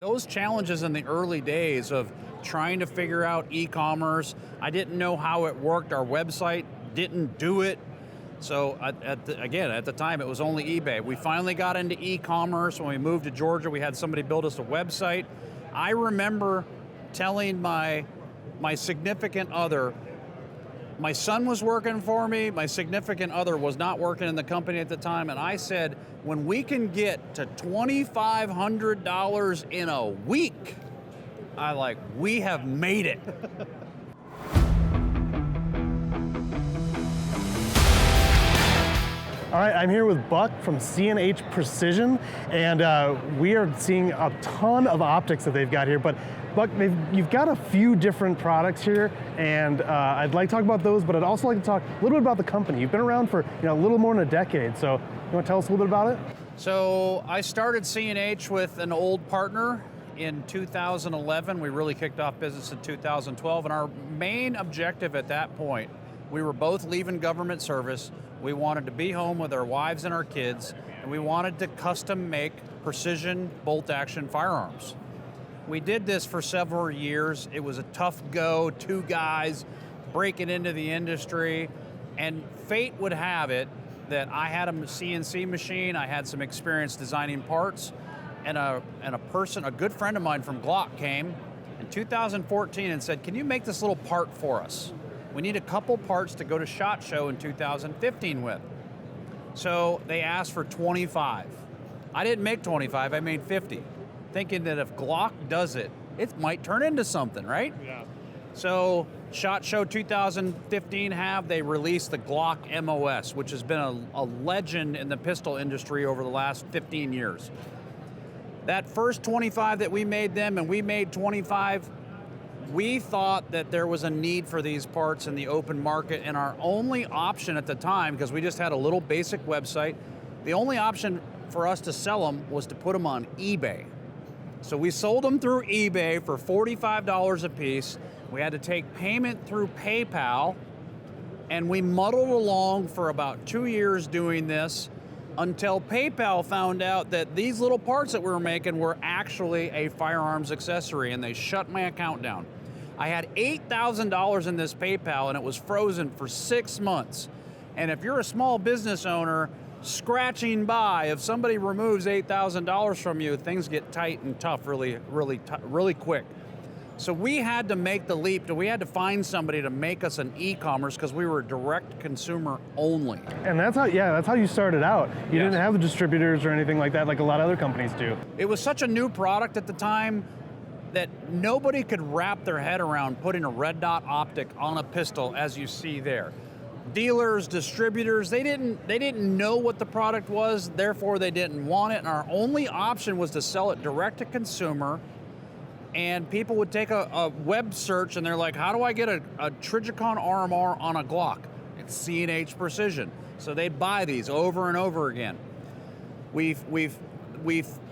Those challenges in the early days of trying to figure out e-commerce, I didn't know how it worked. Our website didn't do it. So at the time, it was only eBay. We finally got into e-commerce. When we moved to Georgia, we had somebody build us a website. I remember telling my significant other, my son was working for me, my significant other was not working in the company at the time, and I said, when we can get to $2,500 in a week, we have made it. All right, I'm here with Buck from C&H Precision, and we are seeing a ton of optics that they've got here, but Buck, you've got a few different products here, and I'd like to talk about those, but I'd also like to talk a little bit about the company. You've been around for a little more than a decade, so you want to tell us a little bit about it? So I started C&H with an old partner in 2011. We really kicked off business in 2012, and our main objective at that point, we were both leaving government service. We wanted to be home with our wives and our kids, and we wanted to custom make precision bolt-action firearms. We did this for several years. It was a tough go, two guys breaking into the industry, and fate would have it that I had a CNC machine, I had some experience designing parts, and a good friend of mine from Glock came in 2014 and said, can you make this little part for us? We need a couple parts to go to SHOT Show in 2015 with. So they asked for 25. I didn't make 25, I made 50. Thinking that if Glock does it, it might turn into something, right? Yeah. So SHOT Show 2015 they released the Glock MOS, which has been a legend in the pistol industry over the last 15 years. That first 25 that we made them, and we made 25, we thought that there was a need for these parts in the open market, and our only option at the time, because we just had a little basic website, the only option for us to sell them was to put them on eBay. So we sold them through eBay for $45 a piece. We had to take payment through PayPal, and we muddled along for about 2 years doing this until PayPal found out that these little parts that we were making were actually a firearms accessory, and they shut my account down. I had $8,000 in this PayPal, and it was frozen for 6 months. And if you're a small business owner, scratching by, if somebody removes $8,000 from you, things get tight and tough really quick. So we had to make the leap, we had to find somebody to make us an e-commerce because we were direct consumer only. And that's how you started out. You Yes. didn't have the distributors or anything like that like a lot of other companies do. It was such a new product at the time that nobody could wrap their head around putting a red dot optic on a pistol as you see there. Dealers, distributors, they didn't know what the product was, therefore they didn't want it, and our only option was to sell it direct to consumer, and people would take a web search and they're like, how do I get a Trijicon RMR on a Glock? It's C&H Precision. So they'd buy these over and over again. We've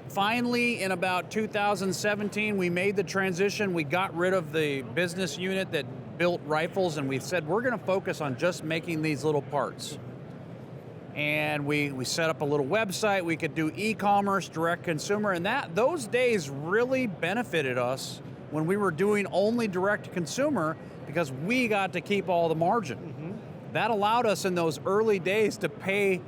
finally, in about 2017, we made the transition. We got rid of the business unit that built rifles, and we said we're going to focus on just making these little parts. And we set up a little website. We could do e-commerce, direct consumer, and those days really benefited us when we were doing only direct consumer because we got to keep all the margin. Mm-hmm. That allowed us in those early days to pay.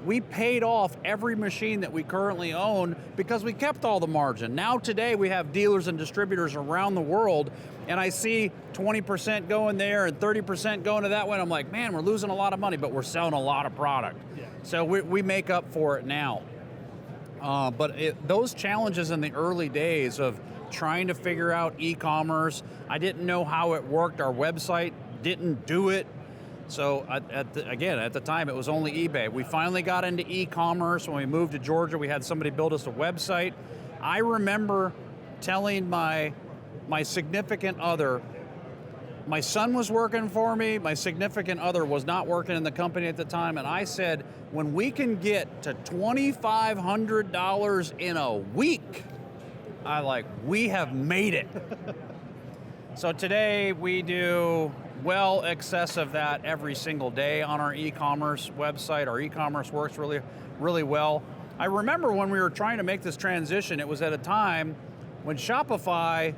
We paid off every machine that we currently own because we kept all the margin. Now today we have dealers and distributors around the world, and I see 20% going there and 30% going to that one. I'm like, man, we're losing a lot of money, but we're selling a lot of product. Yeah. So we make up for it now. But those challenges in the early days of trying to figure out e-commerce, I didn't know how it worked. Our website didn't do it. So at the time, it was only eBay. We finally got into e-commerce. When we moved to Georgia, we had somebody build us a website. I remember telling my significant other, my son was working for me, my significant other was not working in the company at the time, and I said, when we can get to $2,500 in a week, we have made it. So today we do well excess of that every single day on our e-commerce website. Our e-commerce works really, really well. I remember when we were trying to make this transition, it was at a time when Shopify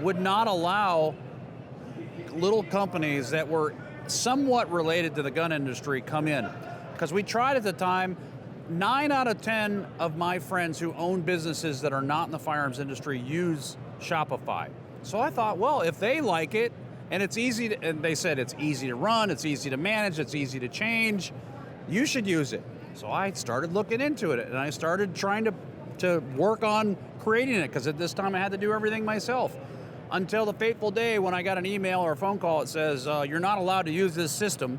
would not allow little companies that were somewhat related to the gun industry come in. Because we tried at the time, 9 out of 10 of my friends who own businesses that are not in the firearms industry use Shopify. So I thought, well, if they like it, and it's easy to, and they said it's easy to run, it's easy to manage, it's easy to change, you should use it. So I started looking into it, and I started trying to work on creating it, because at this time I had to do everything myself. Until the fateful day when I got an email or a phone call that says, you're not allowed to use this system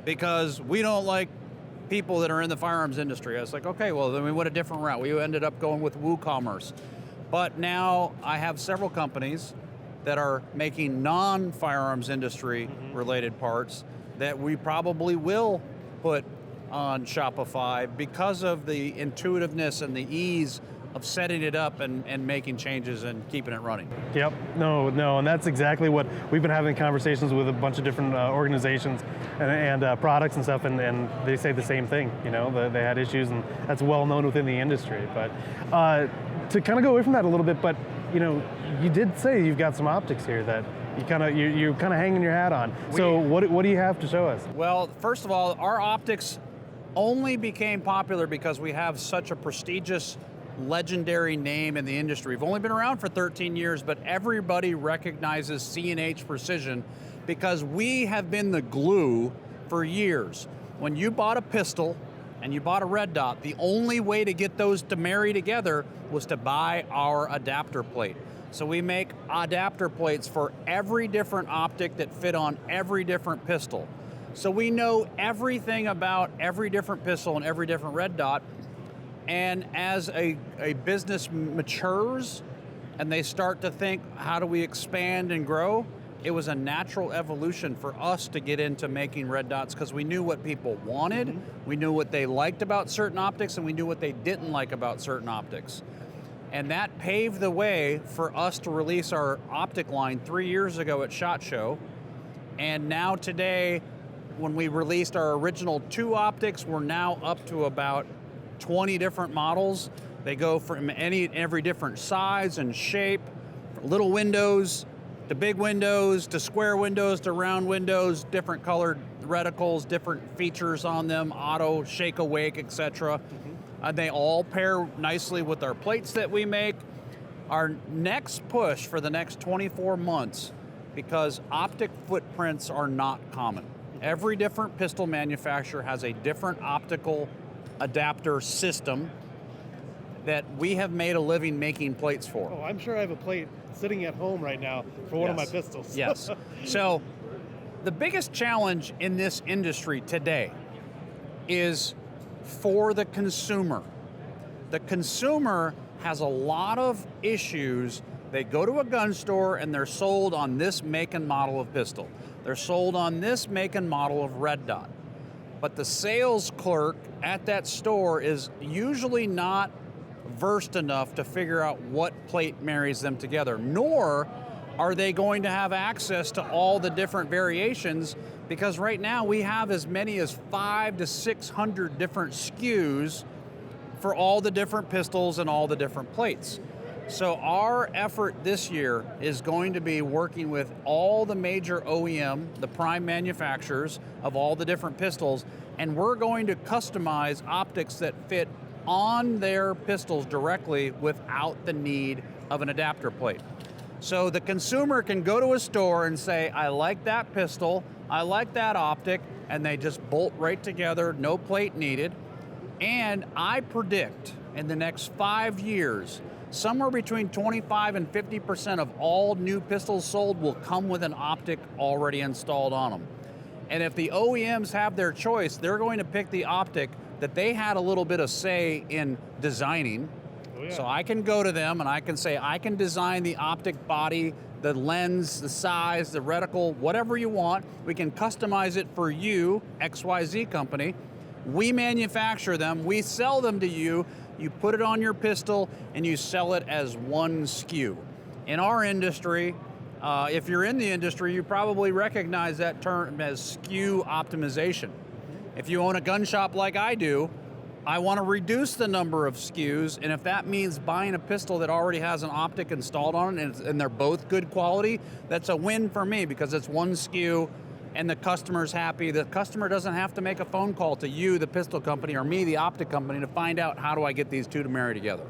because we don't like people that are in the firearms industry. I was like, okay, well then we went a different route. We ended up going with WooCommerce. But now I have several companies that are making non-firearms industry related parts that we probably will put on Shopify because of the intuitiveness and the ease of setting it up and making changes and keeping it running. Yep, no, and that's exactly what we've been having conversations with a bunch of different organizations and products and stuff, and they say the same thing. You know, they had issues, and that's well known within the industry. But to kind of go away from that a little bit, but you know, you did say you've got some optics here that you're kind of hanging your hat on. So what do you have to show us? Well, first of all, our optics only became popular because we have such a prestigious, legendary name in the industry. We've only been around for 13 years, but everybody recognizes C&H Precision because we have been the glue for years. When you bought a pistol and you bought a red dot, the only way to get those to marry together was to buy our adapter plate. So we make adapter plates for every different optic that fit on every different pistol. So we know everything about every different pistol and every different red dot. And as a business matures and they start to think, how do we expand and grow? It was a natural evolution for us to get into making red dots because we knew what people wanted, we knew what they liked about certain optics, and we knew what they didn't like about certain optics. And that paved the way for us to release our optic line 3 years ago at SHOT Show. And now today, when we released our original 2 optics, we're now up to about 20 different models. They go from every different size and shape, little windows to big windows to square windows to round windows, different colored reticles, different features on them, auto, shake awake, etc. They all pair nicely with our plates that we make. Our next push for the next 24 months, because optic footprints are not common. Every different pistol manufacturer has a different optical adapter system that we have made a living making plates for. Oh, I'm sure I have a plate sitting at home right now for one of my pistols. Yes. So the biggest challenge in this industry today is for the consumer. The consumer has a lot of issues. They go to a gun store and they're sold on this make and model of pistol. They're sold on this make and model of red dot. But the sales clerk at that store is usually not versed enough to figure out what plate marries them together, nor are they going to have access to all the different variations, because right now we have as many as 500 to 600 different SKUs for all the different pistols and all the different plates. So our effort this year is going to be working with all the major OEM, the prime manufacturers of all the different pistols, and we're going to customize optics that fit on their pistols directly without the need of an adapter plate. So the consumer can go to a store and say, I like that pistol, I like that optic, and they just bolt right together, no plate needed. And I predict in the next 5 years, somewhere between 25 and 50% of all new pistols sold will come with an optic already installed on them. And if the OEMs have their choice, they're going to pick the optic that they had a little bit of say in designing. Oh, yeah. So I can go to them and I can say, I can design the optic body, the lens, the size, the reticle, whatever you want. We can customize it for you, XYZ company. We manufacture them, we sell them to you, you put it on your pistol, and you sell it as one SKU. In our industry, if you're in the industry, you probably recognize that term as SKU optimization. If you own a gun shop like I do, I want to reduce the number of SKUs, and if that means buying a pistol that already has an optic installed on it and they're both good quality, that's a win for me because it's one SKU and the customer's happy. The customer doesn't have to make a phone call to you, the pistol company, or me, the optic company, to find out how do I get these two to marry together.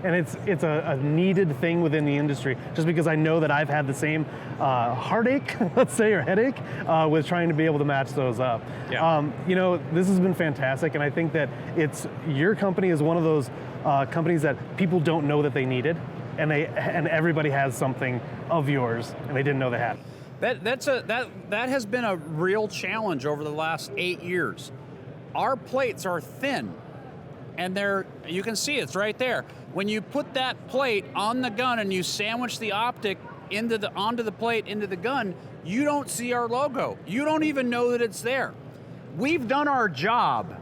And it's a needed thing within the industry, just because I know that I've had the same heartache, let's say, or headache with trying to be able to match those up. Yeah. You know, this has been fantastic, and I think that your company is one of those companies that people don't know that they needed, and everybody has something of yours, and they didn't know they had. That has been a real challenge over the last 8 years. Our plates are thin, and you can see it's right there. When you put that plate on the gun and you sandwich the optic onto the plate into the gun, you don't see our logo. You don't even know that it's there. We've done our job.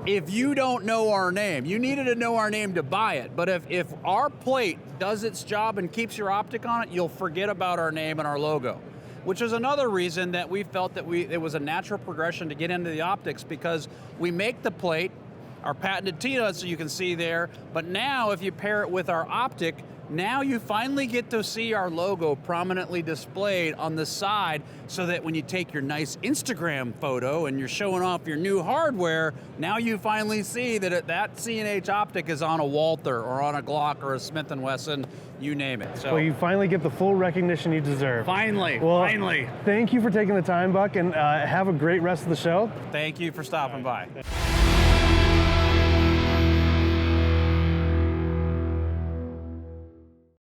If you don't know our name, you needed to know our name to buy it. But if our plate does its job and keeps your optic on it, you'll forget about our name and our logo. Which is another reason that we felt that it was a natural progression to get into the optics, because we make the plate, our patented T-nuts, so you can see there, but now if you pair it with our optic, now you finally get to see our logo prominently displayed on the side, so that when you take your nice Instagram photo and you're showing off your new hardware, now you finally see that that C&H optic is on a Walther or on a Glock or a Smith & Wesson, you name it. So Well, you finally get the full recognition you deserve. Finally. Thank you for taking the time, Buck, and have a great rest of the show. Thank you for stopping by.